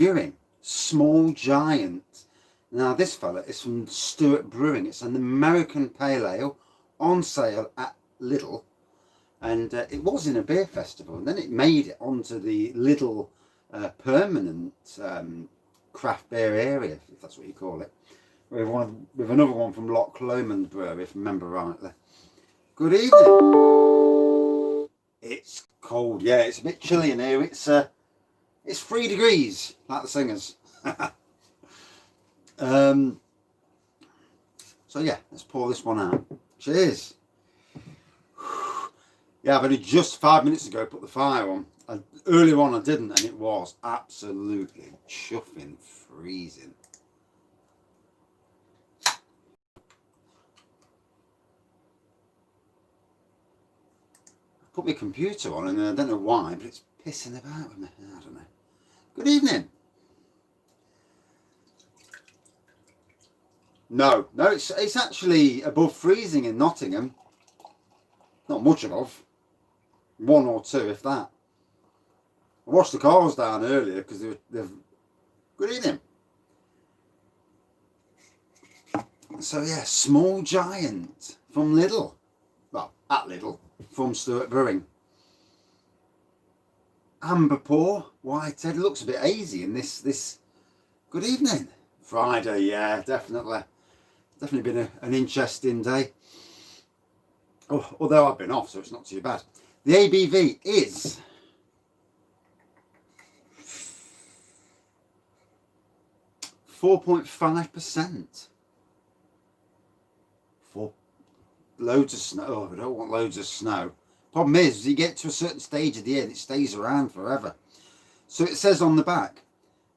reviewing Small Giant. Now this fella is from Stewart Brewing. It's an American pale ale on sale at Lidl, and it was in a beer festival, and then it made it onto the Lidl permanent craft beer area, if that's what you call it, with another one from Loch Lomond Brewery, if I remember rightly. Good evening. It's cold, yeah, it's a bit chilly in here. It's 3 degrees, like the singers. So yeah, let's pour this one out. Cheers. Yeah, I've only just 5 minutes ago put the fire on. Earlier on I didn't, and it was absolutely chuffing freezing. I put my computer on, and I don't know why, but it's pissing about with me. I don't know. Good evening. No, it's actually above freezing in Nottingham. Not much above. 1 or 2, if that. I washed the cars down earlier because they've. Good evening. So yeah, Small Giant from Lidl. Well, at Lidl, from Stewart Brewing. Amber pour, white. It looks a bit hazy in this. Good evening. Friday, yeah, definitely. Definitely been an interesting day. Oh, although I've been off, so it's not too bad. The ABV is 4.5%. For loads of snow. Oh, I don't want loads of snow. Problem is, you get to a certain stage of the year and it stays around forever. So it says on the back,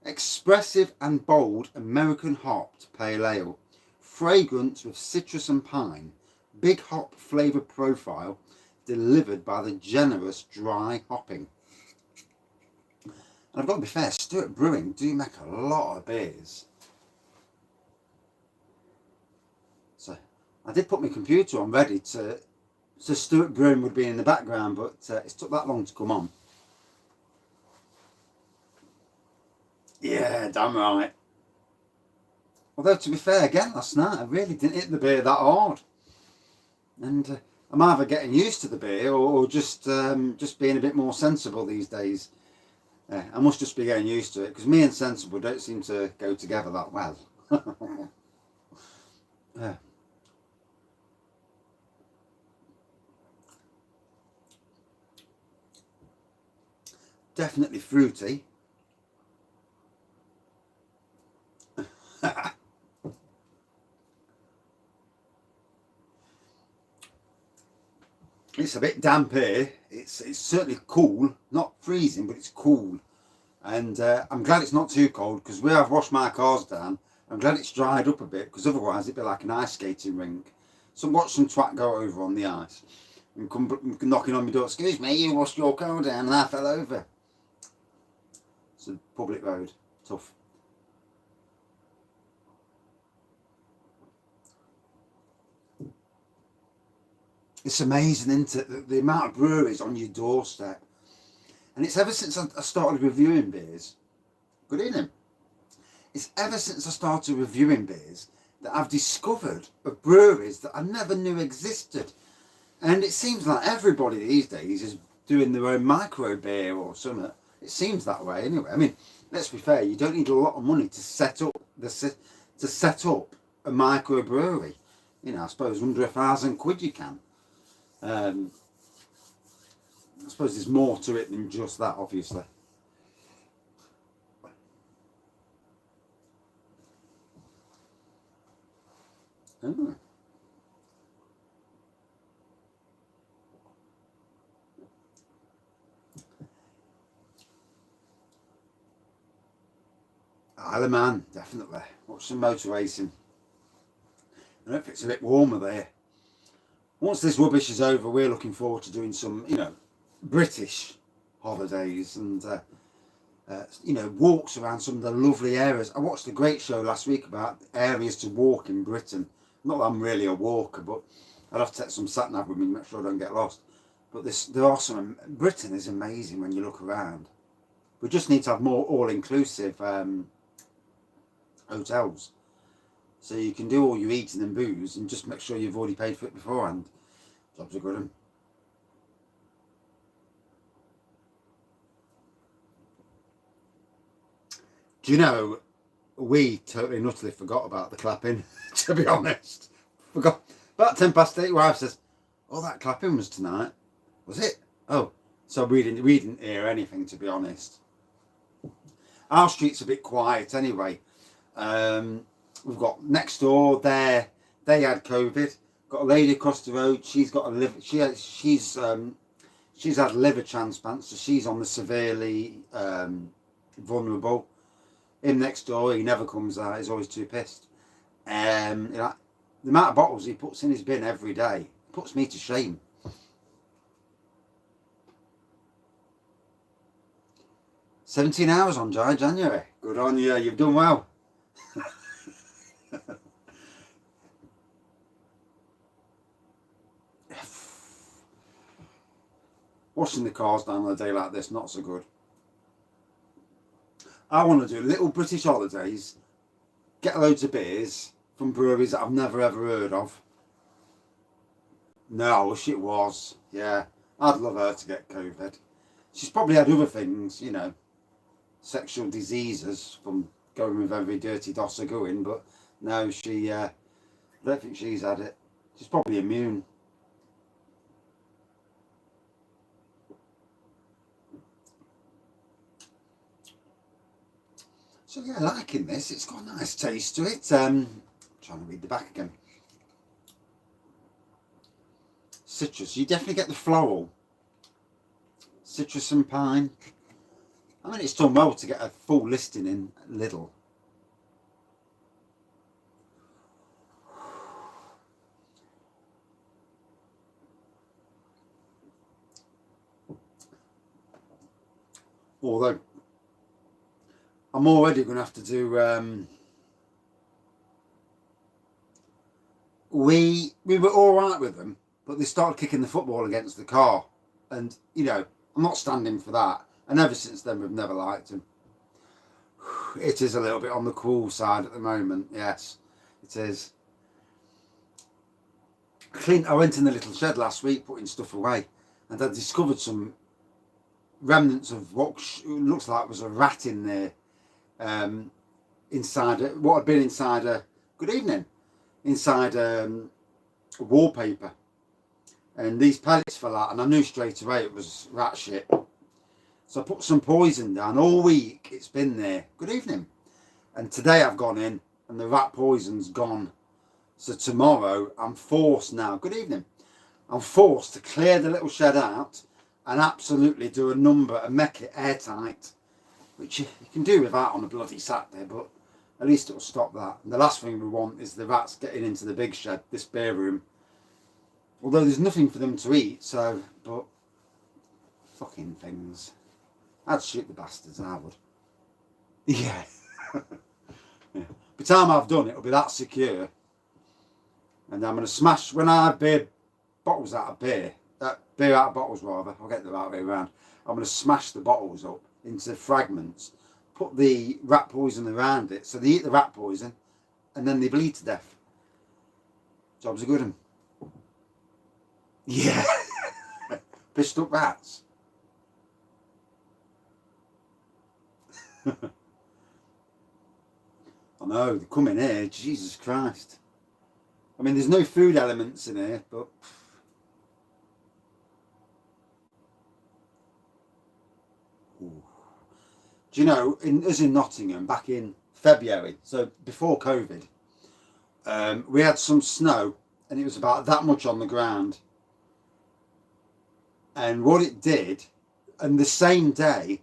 expressive and bold American hopped pale ale. Fragrance with citrus and pine. Big hop flavour profile delivered by the generous dry hopping. And I've got to be fair, Stewart Brewing do make a lot of beers. So I did put my computer on ready so Stewart Brewing would be in the background, but it's took that long to come on. Yeah, damn right. Although to be fair, again last night I really didn't hit the beer that hard, and I'm either getting used to the beer or just being a bit more sensible these days. I must just be getting used to it, because me and sensible don't seem to go together that well. Definitely fruity. It's a bit damp here. It's certainly cool, not freezing, but it's cool. And I'm glad it's not too cold, because where I've washed my cars down, I'm glad it's dried up a bit, because otherwise it'd be like an ice skating rink. So watch some twat go over on the ice and come knocking on my door. Excuse me, you washed your car down and I fell over. It's a public road. Tough. It's amazing, isn't it? The amount of breweries on your doorstep. And it's ever since I started reviewing beers. Good evening. It's ever since I started reviewing beers that I've discovered of breweries that I never knew existed. And it seems like everybody these days is doing their own micro beer or something. It seems that way anyway. I mean, let's be fair, you don't need a lot of money to set up a micro brewery. You know, I suppose under £1,000 you can. I suppose there's more to it than just that, obviously. Oh. Isle of Man, definitely. Watch some motor racing. I don't know if it's a bit warmer there. Once this rubbish is over, we're looking forward to doing some, British holidays and, walks around some of the lovely areas. I watched a great show last week about areas to walk in Britain. Not that I'm really a walker, but I'd have to take some sat-nav with me to make sure I don't get lost. But there are some. Britain is amazing when you look around. We just need to have more all-inclusive hotels. So you can do all your eating and booze and just make sure you've already paid for it beforehand. Jobs are good 'un. Do you know, we totally and utterly forgot about the clapping, to be honest. Forgot. About 8:10, wife says, oh, that clapping was tonight. Was it? Oh, so we didn't hear anything, to be honest. Our street's a bit quiet anyway. We've got next door there, they had COVID. Got a lady across the road, she's got a liver, she's had a liver transplant, so she's on the severely vulnerable. Him next door, he never comes out, he's always too pissed. You know, the amount of bottles he puts in his bin every day puts me to shame. "17 hours on dry January. Good on you, you've done well." Washing the cars down on a day like this, not so good. I want to do little British holidays, get loads of beers from breweries that I've never ever heard of. No, I wish it was. Yeah, I'd love her to get COVID. She's probably had other things, you know, sexual diseases from going with every dirty dosser going, but no, I don't think she's had it. She's probably immune. So yeah, liking this. It's got a nice taste to it. Trying to read the back again. Citrus. You definitely get the floral. Citrus and pine. I mean, it's done well to get a full listing in Lidl. Although I'm already going to have to do. We were all right with them, but they started kicking the football against the car, and you know I'm not standing for that. And ever since then, we've never liked them. It is a little bit on the cool side at the moment. Yes, it is. I went in the little shed last week putting stuff away, and I discovered some remnants of what looks like was a rat in there. Inside what had been inside a wallpaper, and these pellets fell out, and I knew straight away it was rat shit. So I put some poison down. All week it's been there. Good evening. And today I've gone in and the rat poison's gone. So tomorrow I'm forced now. Good evening. I'm forced to clear the little shed out and absolutely do a number and make it airtight. Which you can do without on a bloody Saturday, but at least it'll stop that. And the last thing we want is the rats getting into the big shed, this beer room. Although there's nothing for them to eat, so, but fucking things. I'd shoot the bastards, I would. Yeah. Yeah. By the time I've done it, it'll be that secure. And I'm going to smash, when I have beer bottles out of beer out of bottles rather, I'll get the right way around. I'm going to smash the bottles up into fragments, put the rat poison around it, so they eat the rat poison, and then they bleed to death. Job's a good one. Yeah. Pissed up rats. I know, they come in here, Jesus Christ. I mean, there's no food elements in here, but... Ooh. Do you know, as in Nottingham, back in February, so before COVID, we had some snow, and it was about that much on the ground. And what it did, and the same day,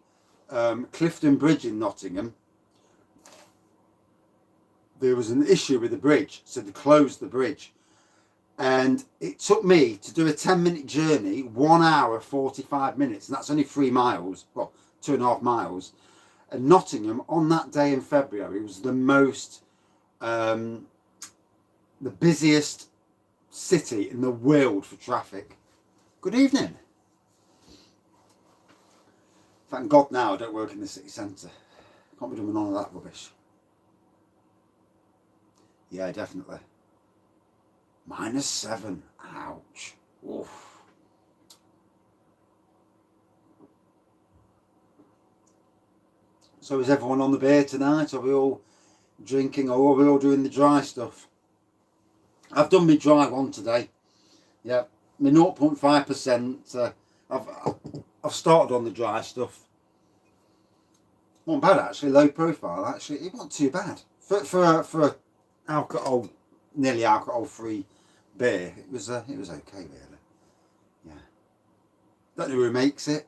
Clifton Bridge in Nottingham, there was an issue with the bridge, so they closed the bridge. And it took me to do a 10-minute journey, 1 hour, 45 minutes, and that's only 3 miles, well, 2.5 miles. And Nottingham, on that day in February, was the most, the busiest city in the world for traffic. Good evening. Thank God now I don't work in the city centre. Can't be doing none of that rubbish. Yeah, definitely. -7. Ouch. Oof. So is everyone on the beer tonight? Are we all drinking, or are we all doing the dry stuff? I've done my dry one today. Yeah, my 0.5%. I've started on the dry stuff. Not bad actually, low profile actually. It wasn't too bad for alcohol, nearly alcohol-free beer. It was okay really. Yeah. Don't know who makes it.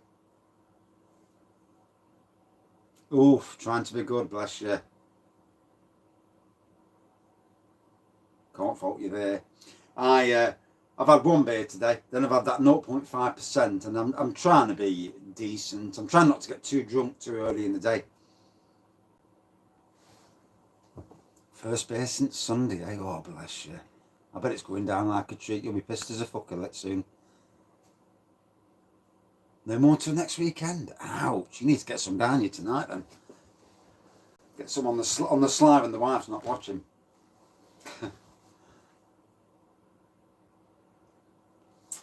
Oof, trying to be good, bless you. Can't fault you there. I've had one beer today, then I've had that 0.5%, and I'm trying to be decent. I'm trying not to get too drunk too early in the day. First beer since Sunday, eh? Oh, bless you. I bet it's going down like a treat. You'll be pissed as a fucker, let's soon. No more till next weekend. Ouch! You need to get some down you tonight then. Get some on the sly when the wife's not watching.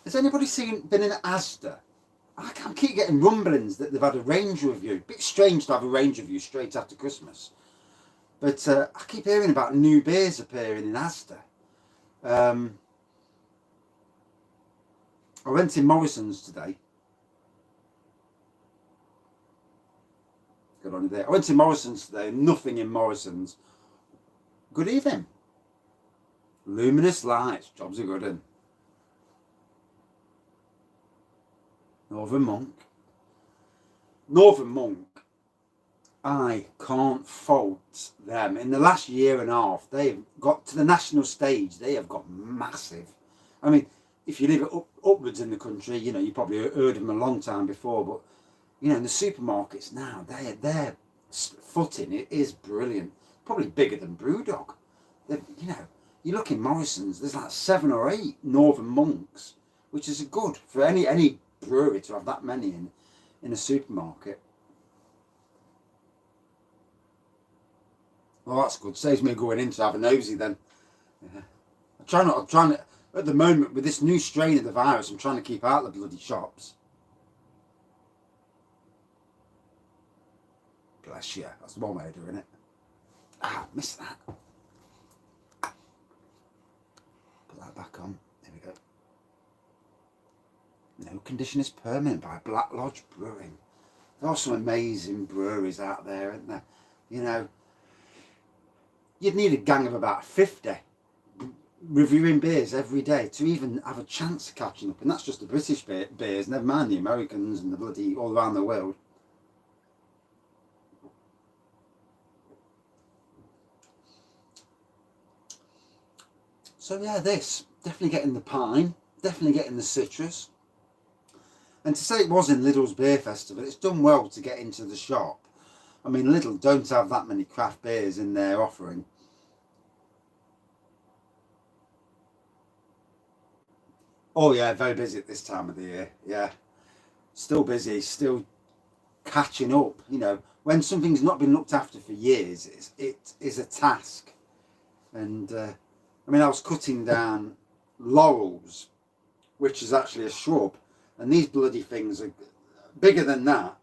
Has anybody been in Asda? I keep getting rumblings that they've had a range review. Bit strange to have a range review straight after Christmas. But I keep hearing about new beers appearing in Asda. I went in Morrison's today. Good on you there. I went to Morrison's today. Nothing in Morrison's. Good evening. Luminous lights. Jobs are good in. Northern Monk. I can't fault them. In the last year and a half, they've got to the national stage. They have got massive. I mean, if you live upwards in the country, you know, you probably heard of them a long time before. But you know, in the supermarkets now, their footing it is brilliant. Probably bigger than Brewdog. You know, you look in Morrison's. There's like 7 or 8 Northern Monks, which is good for any brewery to have that many in a supermarket. Well, that's good. Saves me going in to have a nosy then. Yeah. I'm trying to, at the moment, with this new strain of the virus, I'm trying to keep out of the bloody shops. Bless you. That's the one way of doing it. Ah, missed that. Put that back on. There we go. No Condition is Permanent by Black Lodge Brewing. There are some amazing breweries out there, aren't there? You know, you'd need a gang of about 50 reviewing beers every day to even have a chance of catching up. And that's just the British beers, never mind the Americans and the bloody all around the world. So yeah, this, definitely getting the pine, definitely getting the citrus. And to say it was in Lidl's Beer Festival, it's done well to get into the shop. I mean, Lidl don't have that many craft beers in their offering. Oh yeah, very busy at this time of the year, yeah. Still busy, still catching up, you know. When something's not been looked after for years, it is a task. And, I mean, I was cutting down laurels, which is actually a shrub. And these bloody things are bigger than that,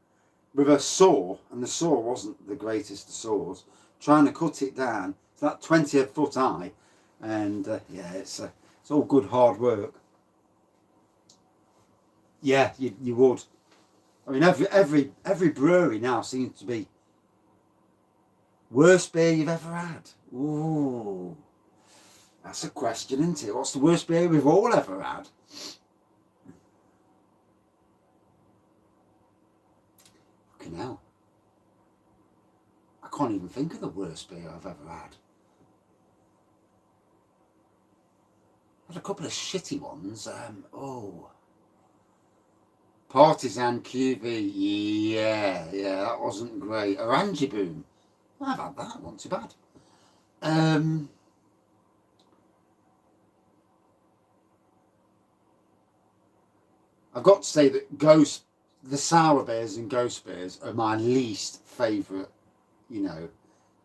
with a saw, and the saw wasn't the greatest of saws, trying to cut it down. It's that 20-foot high, and yeah, it's all good hard work. Yeah, you would. I mean, every brewery now seems to be worst beer you've ever had. Ooh, that's a question, isn't it? What's the worst beer we've all ever had? Hell, I can't even think of the worst beer I've ever had. I had a couple of shitty ones. Partisan QV, yeah, that wasn't great. Orange Boom, I've had that, not too bad. I've got to say that Ghost, the sour beers and ghost beers are my least favourite, you know.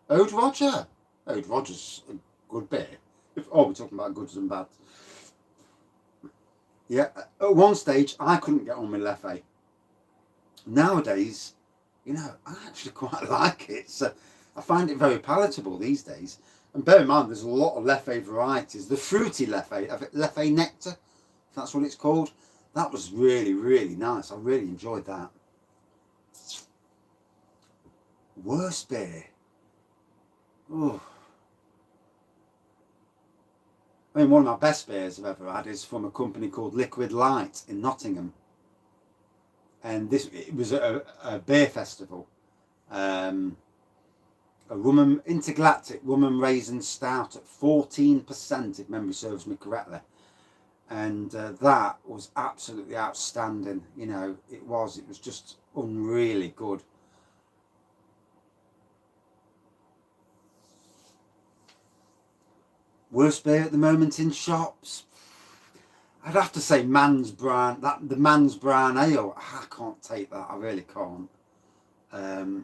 Old Roger. Old Roger's a good beer. We're talking about goods and bads. Yeah, at one stage I couldn't get on with Leffe. Nowadays, you know, I actually quite like it. So I find it very palatable these days. And bear in mind, there's a lot of Leffe varieties. The fruity Leffe, Leffe Nectar, if that's what it's called. That was really, really nice. I really enjoyed that. Worst beer. Oh. I mean, one of my best beers I've ever had is from a company called Liquid Light in Nottingham. And it was a beer festival. A intergalactic rum and raisin stout at 14%, if memory serves me correctly. And that was absolutely outstanding. You know, it was just unreally good. Worst beer at the moment in shops? I'd have to say Man's Brown. The Man's Brown Ale. I can't take that. I really can't. There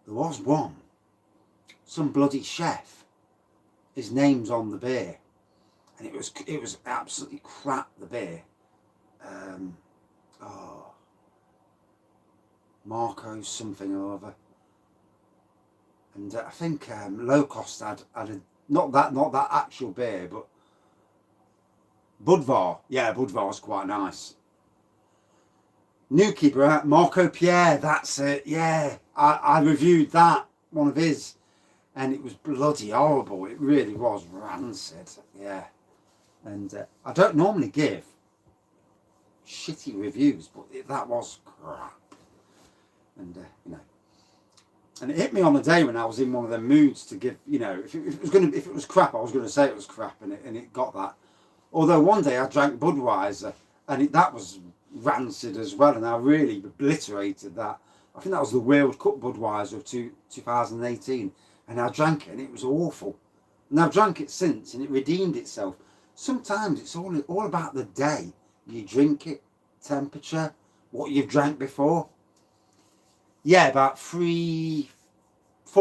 was one. Some bloody chef. His name's on the beer, and it was absolutely crap. The beer. Marco something or other. And I think Low Cost had not that actual beer, but Budvar. Yeah, Budvar's quite nice. New keeper, Marco Pierre, that's it. Yeah, I reviewed that, one of his, and it was bloody horrible. It really was rancid. Yeah, and I don't normally give shitty reviews, but that was crap. And you know. And it hit me on a day when I was in one of them moods to give, you know, if it was crap, I was going to say it was crap, and it got that. Although one day I drank Budweiser, and that was rancid as well, and I really obliterated that. I think that was the World Cup Budweiser of 2018, and I drank it, and it was awful. And I've drank it since, and it redeemed itself. Sometimes it's all about the day you drink it, temperature, what you've drank before. Yeah, about 4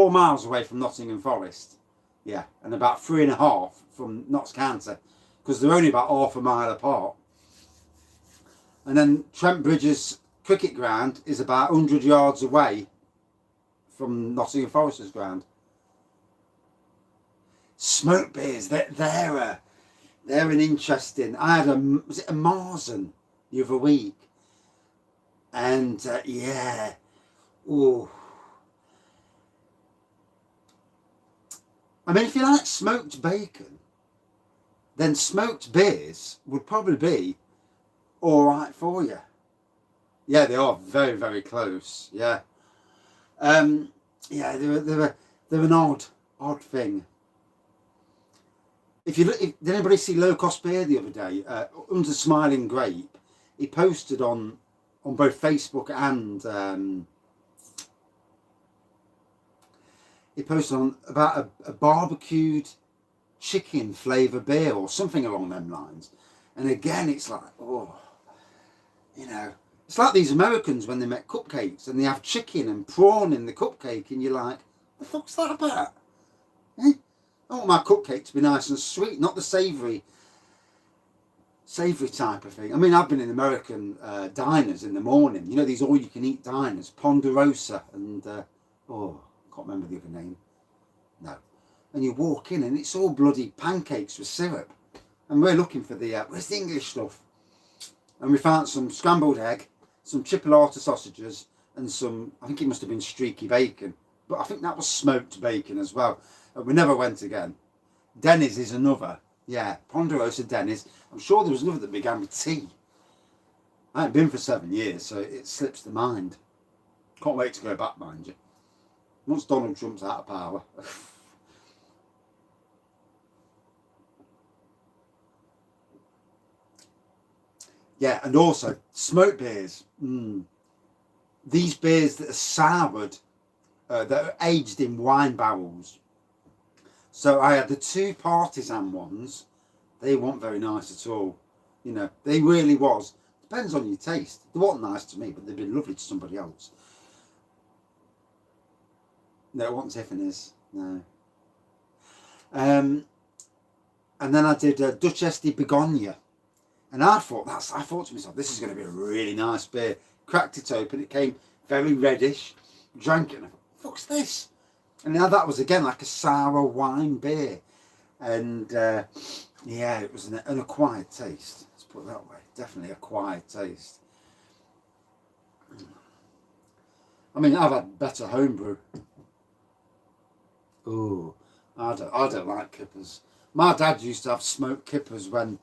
miles away from Nottingham Forest. Yeah, and about 3.5 from Notts County, because they're only about half a mile apart. And then Trent Bridges cricket ground is about 100 yards away from Nottingham Forest's ground. Smoke beers, they're an interesting. I had was it a Marzen the other week, and yeah. Ooh. I mean, if you like smoked bacon, then smoked beers would probably be all right for you. Yeah, they are very, very close. Yeah, yeah, they're an odd thing. Did anybody see Low Cost Beer the other day? Under Smiling Grape, he posted on both Facebook and. He posted on about a barbecued chicken flavour beer or something along them lines. And again, it's like, oh, you know, it's like these Americans when they make cupcakes and they have chicken and prawn in the cupcake, and you're like, the fuck's that about? Eh? I want my cupcake to be nice and sweet, not the savoury type of thing. I mean, I've been in American diners in the morning, you know, these all-you-can-eat diners, Ponderosa and, can't remember the other name. No. And you walk in and it's all bloody pancakes with syrup. And we're looking for where's the English stuff? And we found some scrambled egg, some chipolata sausages, and some, I think it must have been streaky bacon. But I think that was smoked bacon as well. And we never went again. Denny's is another. Yeah, Ponderosa Denny's. I'm sure there was another that began with T. I haven't been for 7 years, so it slips the mind. Can't wait to go back, mind you. Once Donald Trump's out of power. Yeah, and also smoked beers. These beers that are soured, that are aged in wine barrels. So I had the 2 partisan ones. They weren't very nice at all. You know, they really was. Depends on your taste. They weren't nice to me, but they've been lovely to somebody else. No, it wasn't Tiffany's. No. And then I did Duchesse de Bourgogne. And I thought to myself, this is going to be a really nice beer. Cracked it open, it came very reddish. Drank it and I thought, what's this? And now that was again like a sour wine beer. And yeah, it was an acquired taste. Let's put it that way. Definitely acquired taste. I mean, I've had better homebrew. Ooh, I don't like kippers. My dad used to have smoked kippers when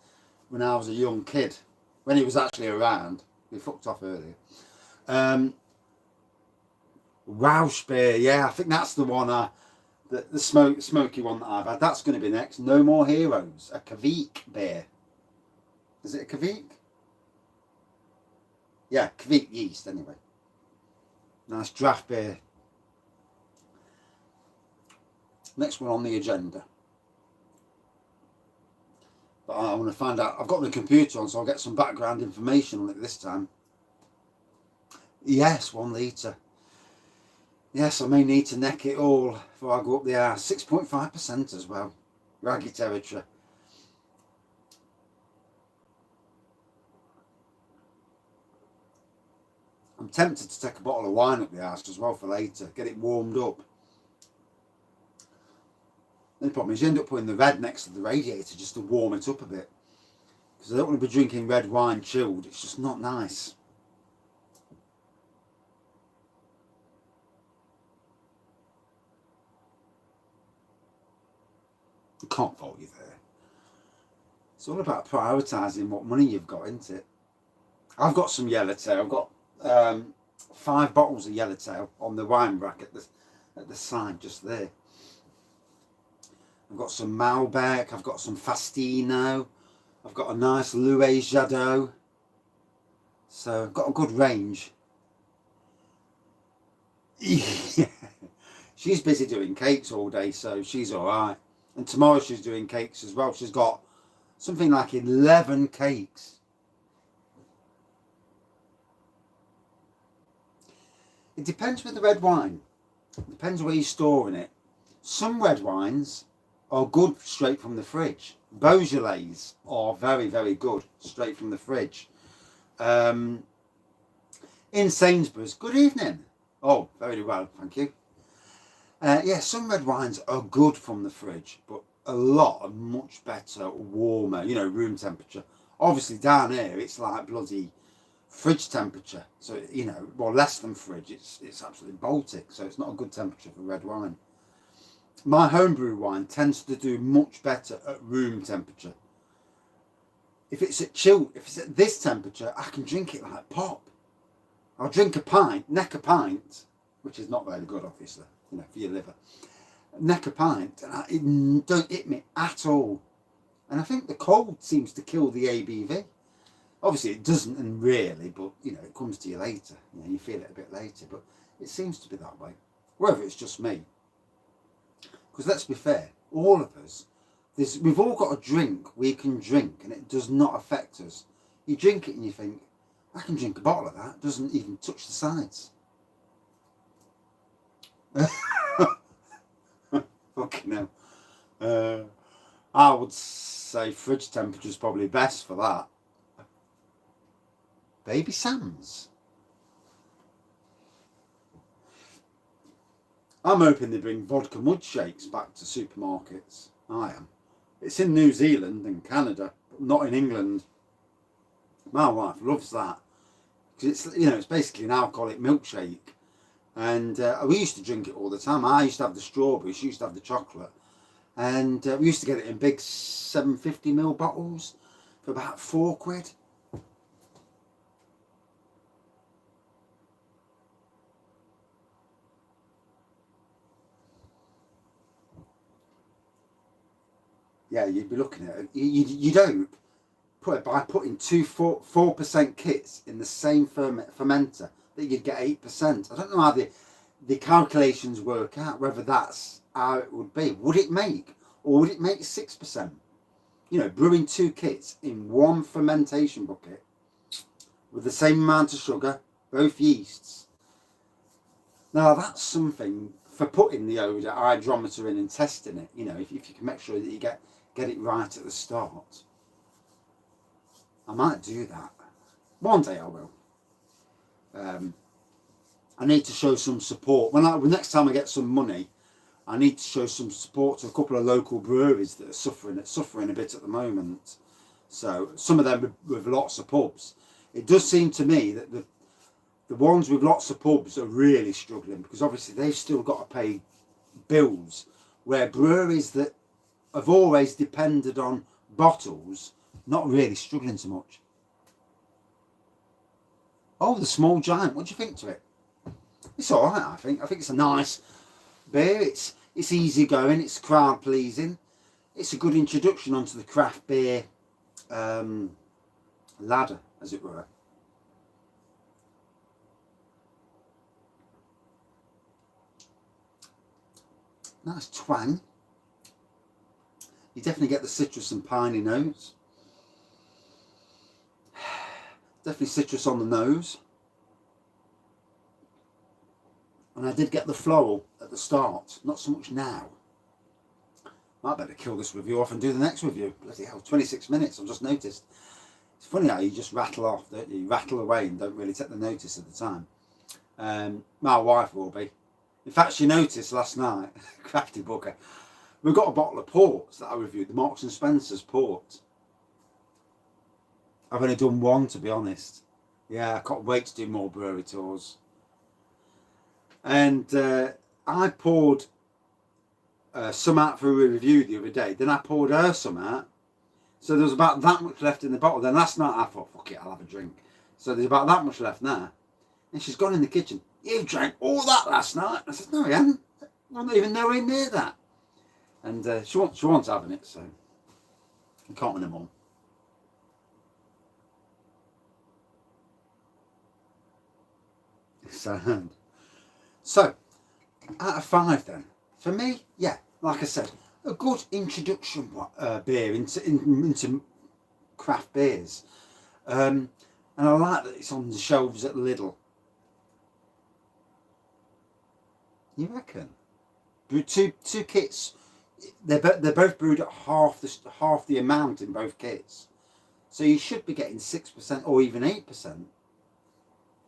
I was a young kid. When he was actually around. He fucked off earlier. Welsh beer, yeah, I think that's the one. The smoky one that I've had. That's going to be next. No More Heroes, a Kveik beer. Is it a Kveik? Yeah, Kveik yeast anyway. Nice draft beer. Next one on the agenda. But I want to find out. I've got my computer on, so I'll get some background information on it this time. Yes, 1 litre. Yes, I may need to neck it all before I go up the arse. 6.5% as well. Raggy territory. I'm tempted to take a bottle of wine up the arse as well for later. Get it warmed up. The problem is you end up putting the red next to the radiator just to warm it up a bit. Because I don't want to be drinking red wine chilled. It's just not nice. I can't fault you there. It's all about prioritising what money you've got, isn't it? I've got some Yellowtail. I've got 5 bottles of Yellowtail on the wine rack at the side just there. I've got some Malbec, I've got some Fastino, I've got a nice Louis Jadot. So I've got a good range. Yeah. She's busy doing cakes all day, so she's alright. And tomorrow she's doing cakes as well. She's got something like 11 cakes. It depends with the red wine. It depends where you're storing it. Some red wines are good straight from the fridge. Beaujolais are very, very good straight from the fridge. In Sainsbury's, good evening. Oh, very well, thank you. Yeah, some red wines are good from the fridge, but a lot are much better, warmer, you know, room temperature. Obviously down here, it's like bloody fridge temperature. So, you know, well, less than fridge, it's absolutely Baltic, so it's not a good temperature for red wine. My homebrew wine tends to do much better at room temperature. If it's at this temperature, I can drink it like pop. I'll drink a pint, neck a pint, which is not very good, obviously, you know, for your liver. Neck a pint, and it don't hit me at all. And I think the cold seems to kill the ABV. Obviously, it doesn't, and really, but you know, it comes to you later. You know, you feel it a bit later, but it seems to be that way. Whether it's just me. Because let's be fair, all of us, we've all got a drink we can drink and it does not affect us. You drink it and you think, I can drink a bottle of that, it doesn't even touch the sides. Fucking hell. I would say fridge temperature is probably best for that. Baby Sam's. I'm hoping they bring vodka mud shakes back to supermarkets. I am. It's in New Zealand and Canada, but not in England. My wife loves that. Because it's, you know, it's basically an alcoholic milkshake. And we used to drink it all the time. I used to have the strawberry, she used to have the chocolate. And we used to get it in big 750ml bottles for about £4. Yeah, you'd be looking at it. You don't put it by putting 4% kits in the same fermenter that you'd get 8%. I don't know how the calculations work out, whether that's how it would be. Would it make, or would it make 6%? you know, brewing 2 kits in 1 fermentation bucket with the same amount of sugar, both yeasts. Now that's something for putting the odour hydrometer in and testing it. You know, if you can make sure that you get it right at the start. I might do that. One day I will. I need to show some support. Next time I get some money, I need to show some support to a couple of local breweries that are suffering a bit at the moment. So some of them with lots of pubs. It does seem to me that the ones with lots of pubs are really struggling, because obviously they've still got to pay bills, where breweries that have always depended on bottles, not really struggling so much. Oh, the Small Giant, what do you think to it? It's alright, I think. I think it's a nice beer. It's easy going, it's crowd pleasing. It's a good introduction onto the craft beer ladder, as it were. Nice twang. You definitely get the citrus and piney notes. Definitely citrus on the nose. And I did get the floral at the start, not so much now. Might better kill this review off and do the next review. Bloody hell, 26 minutes, I've just noticed. It's funny how you just rattle off, don't you? You rattle away and don't really take the notice at the time. My wife will be. In fact, she noticed last night, crafty bugger, we've got a bottle of ports that I reviewed, the Marks and Spencer's port. I've only done 1, to be honest. Yeah, I can't wait to do more brewery tours. And I poured some out for a review the other day. Then I poured her some out. So there was about that much left in the bottle. Then last night I thought, fuck it, I'll have a drink. So there's about that much left now. And she's gone in the kitchen. You drank all that last night? I said, no, I haven't. I'm not even nowhere near that. And she wants having it, so I can't win them all. So, out of 5 then. For me, yeah, like I said, a good introduction beer into craft beers. And I like that it's on the shelves at Lidl. You reckon? Brewed two kits. They're both brewed at half the amount in both kits. So you should be getting 6% or even 8%.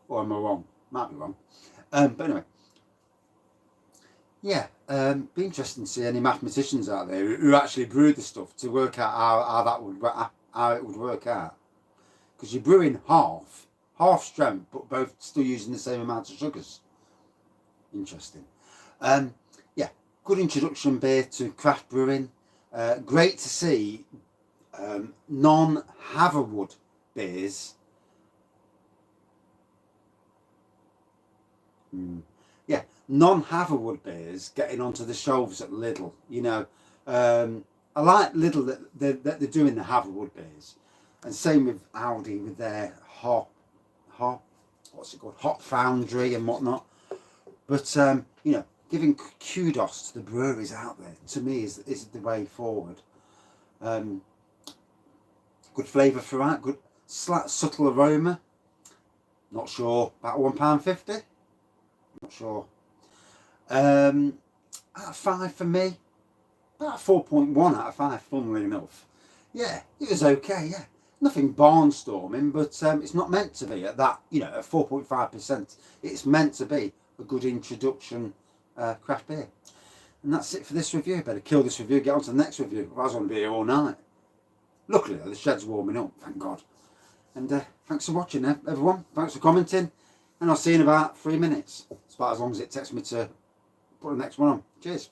Or am I wrong? Might be wrong. But anyway. Yeah, be interesting to see any mathematicians out there who actually brew the stuff to work out how it would work out. Because you're brewing half strength, but both still using the same amount of sugars. Interesting. Yeah, good introduction beer to craft brewing. Great to see non-Haverwood beers. Yeah, non-Haverwood beers getting onto the shelves at Lidl. You know, I like Lidl that they're doing the Haverwood beers, and same with Aldi with their hop, what's it called, Hop Foundry and whatnot. But you know, giving kudos to the breweries out there, to me, is the way forward. Good flavour throughout, good subtle aroma. Not sure, about £1.50. Not sure. Out of 5 for me, about 4.1 out of 5, funnily enough. Yeah, it was okay, yeah. Nothing barnstorming, but it's not meant to be at that, you know, at 4.5%. It's meant to be a good introduction craft beer. And that's it for this review. Better kill this review, get on to the next review. I was going to be here all night. Luckily, the shed's warming up, thank God. And thanks for watching, everyone. Thanks for commenting. And I'll see you in about 3 minutes. It's about as long as it takes me to put the next one on. Cheers.